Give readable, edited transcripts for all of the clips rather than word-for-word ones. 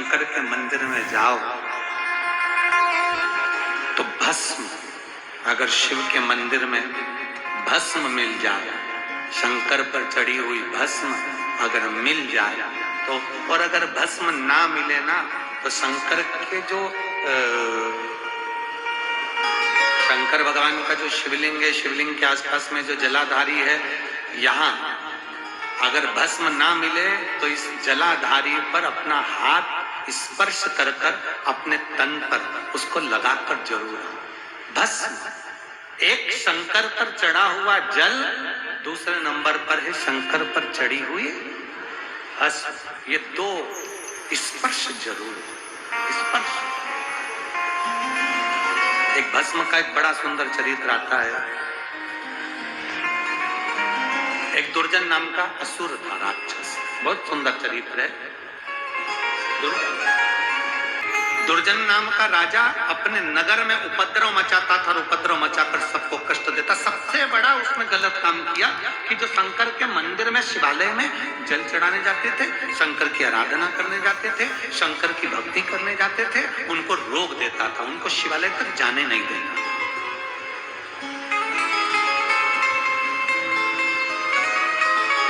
शंकर के मंदिर में जाओ तो भस्म, अगर शिव के मंदिर में भस्म मिल जाए, शंकर पर चढ़ी हुई भस्म अगर मिल जाए तो, और अगर भस्म ना मिले ना तो शंकर के जो शंकर भगवान का जो शिवलिंग है, शिवलिंग के आसपास में जो जलाधारी है, यहाँ अगर भस्म ना मिले तो इस जलाधारी पर अपना हाथ स्पर्श कर कर अपने तन पर उसको लगाकर जरूर। भस्म एक शंकर पर चढ़ा हुआ जल, दूसरे नंबर पर है शंकर पर चढ़ी हुई भस्म। ये दो स्पर्श जरूर, स्पर्श। एक भस्म का एक बड़ा सुंदर चरित्र आता है। एक दुर्जन नाम का असुर था, राक्षस, बहुत सुंदर चरित्र है। दुर्जन नाम का राजा अपने नगर में उपद्रव मचाता था और उपद्रव मचाकर सबको कष्ट देता। सबसे बड़ा उसने गलत काम किया कि जो शंकर के मंदिर में, शिवालय में जल चढ़ाने जाते थे, शंकर की आराधना करने जाते थे, शंकर की भक्ति करने जाते थे, उनको रोक देता था, उनको शिवालय तक जाने नहीं देता।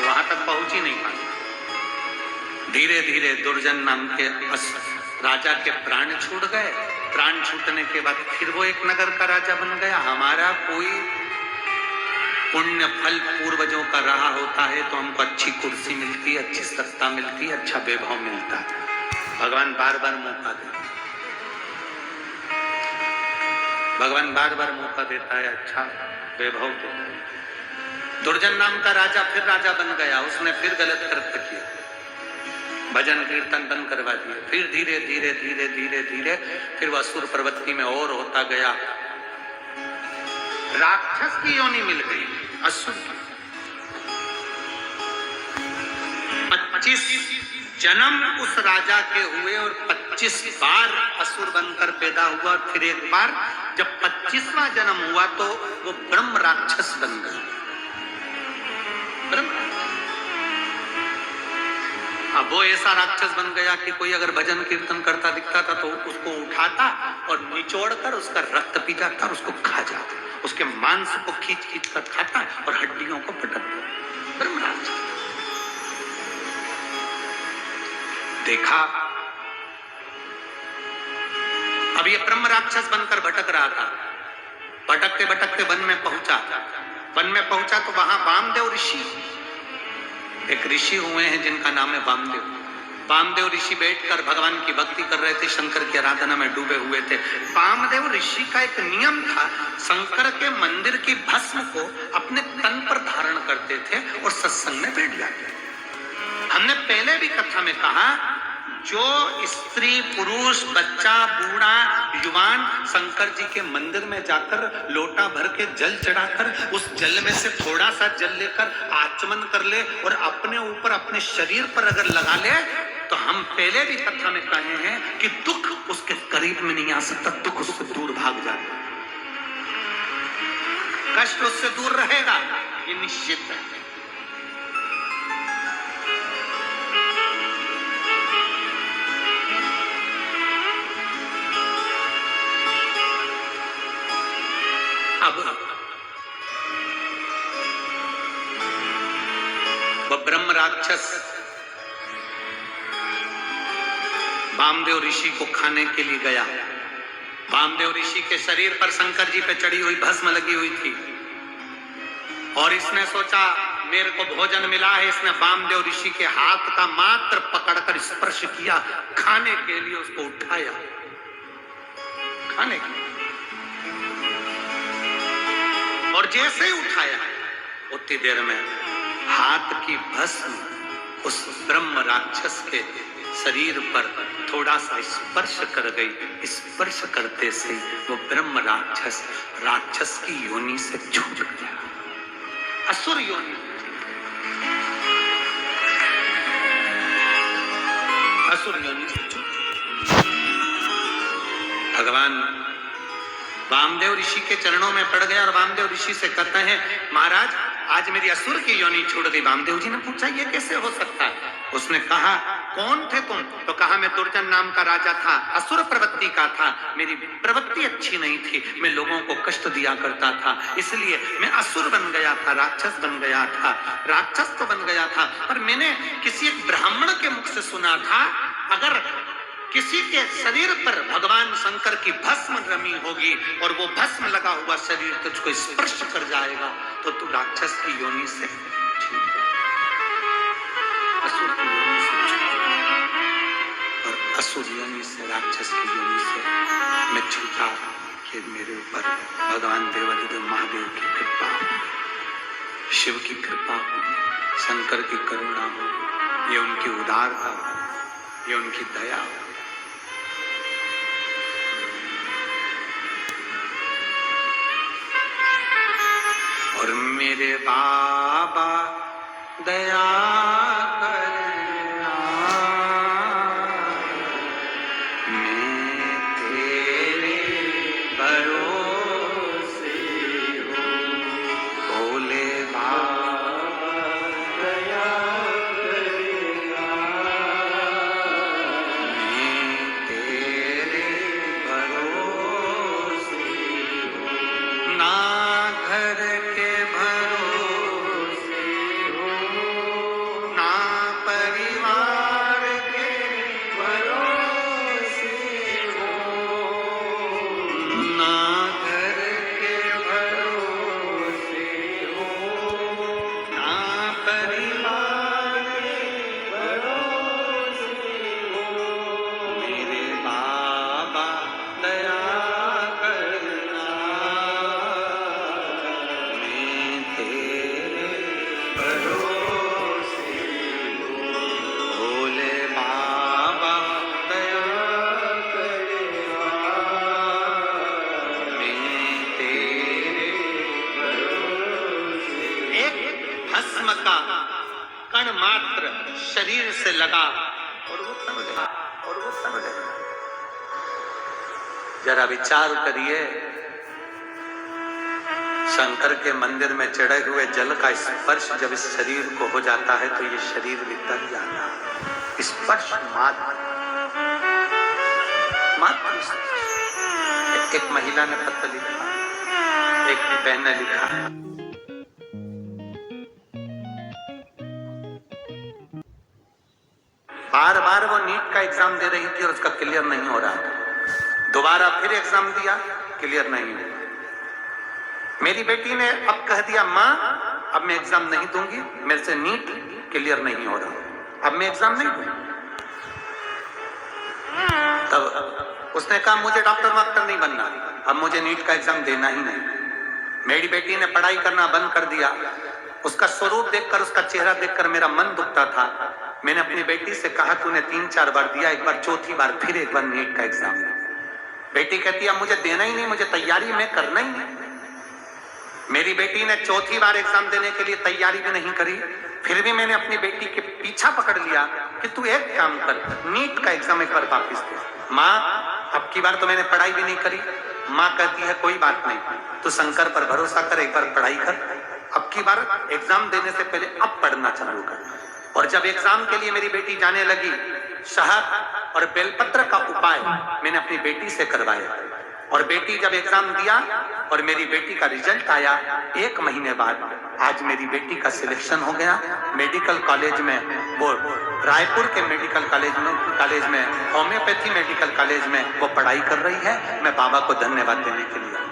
वहां तक पहुंच ही नहीं पाता। धीरे धीरे दुर्जन नाम के राजा के प्राण छूट गए। प्राण छूटने के बाद फिर वो एक नगर का राजा बन गया। हमारा कोई पुण्य फल पूर्वजों का रहा होता है तो हमको अच्छी कुर्सी मिलती है, अच्छी सत्ता मिलती है, अच्छा वैभव मिलता है। भगवान बार बार मौका देता, भगवान बार बार मौका देता है, अच्छा वैभव देता है। दुर्जन नाम का राजा फिर राजा बन गया। उसने फिर गलत कृत्य किया, भजन कीर्तन बंद करवा दिए। फिर धीरे धीरे धीरे धीरे धीरे फिर वह असुर प्रवृत्ति में और होता गया। राक्षस की योनि मिल गई, असुर की। 25 जन्म उस राजा के हुए और 25 बार असुर बनकर पैदा हुआ। और फिर एक बार जब 25वां जन्म हुआ तो वो ब्रह्म राक्षस बन गया। अब वो ऐसा राक्षस बन गया कि कोई अगर भजन कीर्तन करता दिखता था तो उसको उठाता और निचोड़कर उसका रक्त पी जाता और उसको खा जाता, उसके मांस को खींच खींच कर खाता और हड्डियों को पटकता। ब्रह्म राक्षस। देखा, अब ये ब्रह्म राक्षस बनकर भटक रहा था। भटकते भटकते वन में पहुंचा। वन में पहुंचा तो वहां वामदेव ऋषि, एक ऋषि हुए हैं जिनका नाम है वामदेव। वामदेव ऋषि बैठकर भगवान की भक्ति कर रहे थे, शंकर की आराधना में डूबे हुए थे। वामदेव ऋषि का एक नियम था, शंकर के मंदिर की भस्म को अपने तन पर धारण करते थे और सत्संग में बैठ जाते। हमने पहले भी कथा में कहा, जो स्त्री, पुरुष, बच्चा, बूढ़ा, युवान शंकर जी के मंदिर में जाकर लोटा भर के जल चढ़ाकर उस जल में से थोड़ा सा जल लेकर आचमन कर ले और अपने ऊपर, अपने शरीर पर अगर लगा ले तो हम पहले भी कथा में कहे हैं कि दुख उसके करीब में नहीं आ सकता, दुख उससे दूर भाग जाता, कष्ट उससे दूर रहेगा, ये निश्चित है। वह ब्रह्म राक्षस वामदेव ऋषि को खाने के लिए गया। वामदेव ऋषि के शरीर पर शंकर जी पे चढ़ी हुई भस्म लगी हुई थी और इसने सोचा मेरे को भोजन मिला है। इसने वामदेव ऋषि के हाथ का मात्र पकड़कर स्पर्श किया, खाने के लिए उसको उठाया, खाने के लिए। और जैसे ही उठाया उतनी देर में हाथ की भस्म उस ब्रह्म राक्षस के शरीर पर थोड़ा सा स्पर्श कर गई। स्पर्श करते से वो ब्रह्म राक्षस राक्षस की योनि से छूट गया, असुर योनि। असुर योनि से छूट। भगवान वामदेव ऋषि के चरणों में पड़ गया और वामदेव ऋषि से कहते हैं, महाराज आज मेरी असुर की योनि छूट गई। वामदेव जी ने पूछा ये कैसे हो सकता है? उसने कहा कौन थे तुम? तो कहा मैं दुर्जन नाम का राजा था, असुर प्रवृत्ति का था, मेरी प्रवृत्ति अच्छी नहीं थी, मैं लोगों को कष्ट दिया करता था, इसलिए मैं असुर बन गया था, राक्षस बन गया था। राक्षस तो बन गया था, पर मैंने किसी एक ब्राह्मण के मुख से सुना था, अगर किसी के शरीर पर भगवान शंकर की भस्म रमी होगी और वो भस्म लगा हुआ शरीर तुझको स्पर्श कर जाएगा तो तू राक्षस की योनि से छूट असुर की योनि से छूट, और असुर योनि से राक्षस की योनि से मैं छूटा कि मेरे ऊपर भगवान देवाधिदेव महादेव की कृपा हो, शिव की कृपा हो, शंकर की करुणा हो, ये उनकी उदारता हो, ये उनकी दया हो। और मेरे बाबा दया करना, मैं तेरे भरोसे हूँ, भोले बाबा दया करना, मैं तेरे भरोसे हूँ, ना घर के कण मात्र शरीर से लगा और वो तब गया, और वो तब गया। जरा विचार करिए, शंकर के मंदिर में चढ़े हुए जल का स्पर्श जब इस शरीर को हो जाता है तो ये शरीर भी तर जाता है। स्पर्श मात्र एक महिला ने पत्र लिखा, एक बहन ने लिखा, बार बार वो नीट का एग्जाम दे रही थी और उसका क्लियर नहीं हो रहा था, दोबारा फिर एग्जाम दिया, क्लियर नहीं हुआ। मेरी बेटी ने अब कह दिया, माँ अब मैं एग्जाम नहीं दूंगी, मेरे से नीट क्लियर नहीं हो रहा, अब मैं एग्जाम नहीं दूंगी। तब उसने कहा मुझे डॉक्टर वाक्टर नहीं बनना, अब मुझे नीट का एग्जाम देना ही नहीं। मेरी बेटी ने पढ़ाई करना बंद कर दिया। उसका स्वरूप देखकर, उसका चेहरा देखकर मेरा मन दुखता था। मैंने अपनी बेटी से कहा तूने 3-4 बार दिया, एक बार चौथी बार फिर एक बार नीट का एग्जाम दे। बेटी कहती है मुझे देना ही नहीं, मुझे तैयारी में करना ही नहीं। मेरी बेटी ने चौथी बार एग्जाम देने के लिए तैयारी भी नहीं करी, फिर भी मैंने अपनी बेटी के पीछा पकड़ लिया कि तू एक काम कर, नीट का एग्जाम एक बार वापिस दे। माँ अब की बार तो मैंने पढ़ाई भी नहीं करी। माँ कहती है कोई बात नहीं, तू शंकर पर भरोसा कर, एक बार पढ़ाई कर, अब की बार एग्जाम देने से पहले अब पढ़ना चालू कर। और जब एग्जाम के लिए मेरी बेटी जाने लगी, शहद और बेलपत्र का उपाय मैंने अपनी बेटी से करवाया। और बेटी जब एग्जाम दिया और मेरी बेटी का रिजल्ट आया 1 महीने बाद, आज मेरी बेटी का सिलेक्शन हो गया मेडिकल कॉलेज में। वो रायपुर के मेडिकल कॉलेज में होम्योपैथी मेडिकल कॉलेज में वो पढ़ाई कर रही है। मैं बाबा को धन्यवाद देने के लिए